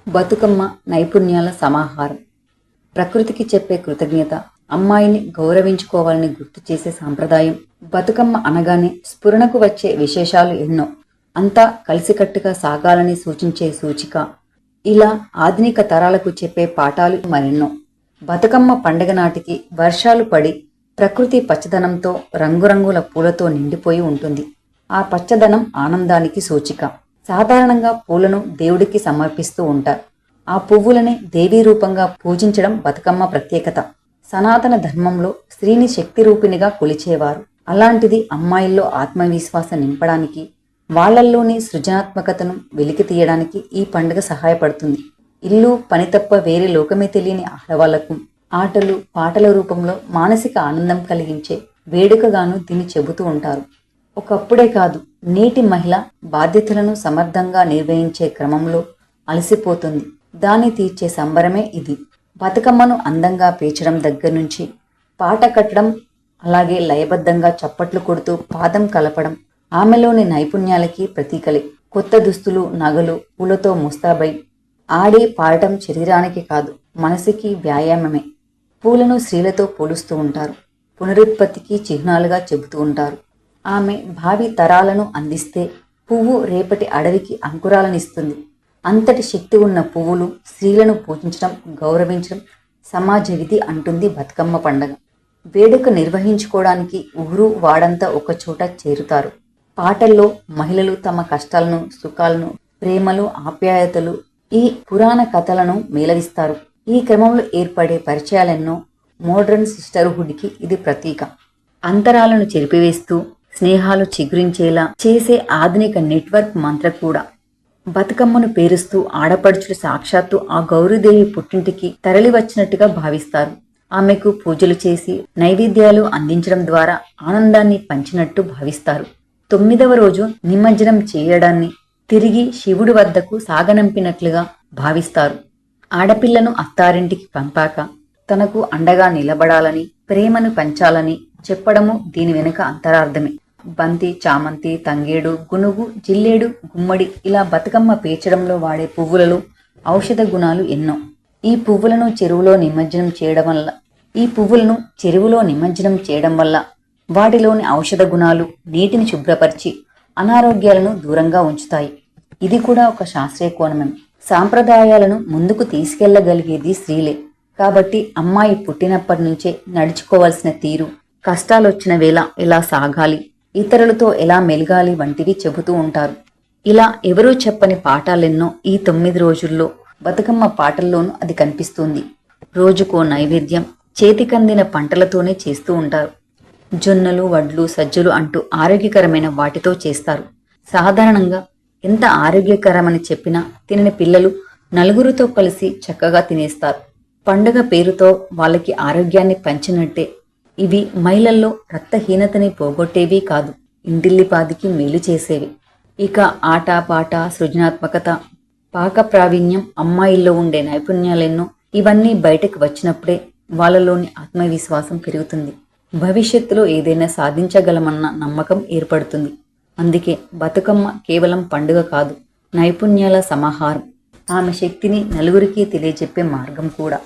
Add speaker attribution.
Speaker 1: బతుకమ్మ నైపుణ్యాల సమాహారం. ప్రకృతికి చెప్పే కృతజ్ఞత, అమ్మాయిని గౌరవించుకోవాలని గుర్తు చేసే సాంప్రదాయం. బతుకమ్మ అనగానే స్ఫురణకు వచ్చే విశేషాలు ఎన్నో. అంతా కలిసికట్టుగా సాగాలని సూచించే సూచిక. ఇలా ఆధునిక తరాలకు చెప్పే పాఠాలు మరెన్నో. బతుకమ్మ పండగ నాటికి వర్షాలు పడి ప్రకృతి పచ్చదనంతో రంగురంగుల పూలతో నిండిపోయి ఉంటుంది. ఆ పచ్చదనం ఆనందానికి సూచిక. సాధారణంగా పూలను దేవుడికి సమర్పిస్తూ ఉంటారు. ఆ పువ్వులని దేవీ రూపంగా పూజించడం బతుకమ్మ ప్రత్యేకత. సనాతన ధర్మంలో స్త్రీని శక్తి రూపిణిగా కొలిచేవారు. అలాంటిది అమ్మాయిల్లో ఆత్మవిశ్వాసం నింపడానికి, వాళ్లల్లోని సృజనాత్మకతను వెలికి తీయడానికి ఈ పండుగ సహాయపడుతుంది. ఇల్లు పని తప్ప వేరే లోకమే తెలియని ఆడవాళ్లకు ఆటలు పాటల రూపంలో మానసిక ఆనందం కలిగించే వేడుకగాను దీన్ని చెబుతూ ఉంటారు. ఒకప్పుడే కాదు, నేటి మహిళ బాధ్యతలను సమర్థంగా నిర్వహించే క్రమంలో అలసిపోతుంది. దాన్ని తీర్చే సంబరమే ఇది. బతుకమ్మను అందంగా పేర్చడం దగ్గర నుంచి పాట కట్టడం, అలాగే లయబద్ధంగా చప్పట్లు కొడుతూ పాదం కలపడం ఆమెలోని నైపుణ్యాలకి ప్రతీకలే. కొత్త దుస్తులు, నగలు, పూలతో ముస్తాబై ఆడి పాడటం శరీరానికి కాదు, మనసుకి వ్యాయామమే. పూలను స్త్రీలతో పోలుస్తూ ఉంటారు. పునరుత్పత్తికి చిహ్నాలుగా చెబుతూ ఉంటారు. ఆమె భావి తరాలను అందిస్తే పువ్వు రేపటి అడవికి అంకురాలనిస్తుంది. అంతటి శక్తి ఉన్న పువ్వులు స్త్రీలను పూజించడం, గౌరవించడం సమాజ విధి అంటుంది బతుకమ్మ పండగ. వేడుక నిర్వహించుకోవడానికి ఊరు వాడంతా ఒకచోట చేరుతారు. పాటల్లో మహిళలు తమ కష్టాలను, సుఖాలను, ప్రేమలు, ఆప్యాయతలు, ఈ పురాణ కథలను మేళవిస్తారు. ఈ క్రమంలో ఏర్పడే పరిచయాలెన్నో. మోడ్రన్ సిస్టర్హుడ్కి ఇది ప్రతీక. అంతరాలను చెరిపివేస్తూ స్నేహాలు చిగురించేలా చేసే ఆధునిక నెట్వర్క్ మంత్ర కూడా. బతుకమ్మను పేరుస్తూ ఆడపడుచులు సాక్షాత్తు ఆ గౌరీదేవి పుట్టింటికి తరలి వచ్చినట్టుగా భావిస్తారు. ఆమెకు పూజలు చేసి నైవేద్యాలు అందించడం ద్వారా ఆనందాన్ని పంచినట్టు భావిస్తారు. 9వ రోజు నిమజ్జనం చేయడాన్ని తిరిగి శివుడి వద్దకు సాగనంపినట్లుగా భావిస్తారు. ఆడపిల్లను అత్తారింటికి పంపాక తనకు అండగా నిలబడాలని, ప్రేమను పంచాలని చెప్పడము దీని వెనుక అంతరార్థమే. బంతి, చామంతి, తంగేడు, గునుగు, జిల్లేడు, గుమ్మడి ఇలా బతుకమ్మ పేర్చడంలో వాడే పువ్వులలో ఔషధ గుణాలు ఎన్నో. ఈ పువ్వులను చెరువులో నిమజ్జనం చేయడం వల్ల వాటిలోని ఔషధ గుణాలు నీటిని శుభ్రపరిచి అనారోగ్యాలను దూరంగా ఉంచుతాయి. ఇది కూడా ఒక శాస్త్రీయ కోణమే. సాంప్రదాయాలను ముందుకు తీసుకెళ్లగలిగేది స్త్రీలే. కాబట్టి అమ్మాయి పుట్టినప్పటి నుంచే నడుచుకోవాల్సిన తీరు, కష్టాలొచ్చిన వేళ ఎలా సాగాలి, ఇతరులతో ఎలా మెలగాలి వంటివి చెబుతూ ఉంటారు. ఇలా ఎవరూ చెప్పని పాఠాలెన్నో ఈ 9 రోజుల్లో బతుకమ్మ పాటల్లోనూ అది కనిపిస్తుంది. రోజుకో నైవేద్యం చేతికందిన పంటలతోనే చేస్తూ ఉంటారు. జొన్నలు, వడ్లు, సజ్జలు అంటూ ఆరోగ్యకరమైన వాటితో చేస్తారు. సాధారణంగా ఎంత ఆరోగ్యకరమని చెప్పినా తినని పిల్లలు నలుగురితో కలిసి చక్కగా తినేస్తారు. పండుగ పేరుతో వాళ్ళకి ఆరోగ్యాన్ని పంచినట్టే. ఇవి మహిళల్లో రక్తహీనతని పోగొట్టేవి కాదు, ఇంటిల్లిపాదికి మేలు చేసేవి. ఇక ఆట పాట, సృజనాత్మకత, పాక ప్రావీణ్యం, అమ్మాయిల్లో ఉండే నైపుణ్యాలెన్నో ఇవన్నీ బయటకు వచ్చినప్పుడే వాళ్ళలోని ఆత్మవిశ్వాసం పెరుగుతుంది. భవిష్యత్తులో ఏదైనా సాధించగలమన్న నమ్మకం ఏర్పడుతుంది. అందుకే బతుకమ్మ కేవలం పండుగ కాదు, నైపుణ్యాల సమాహారం. ఆమె శక్తిని నలుగురికి తెలియజెప్పే మార్గం కూడా.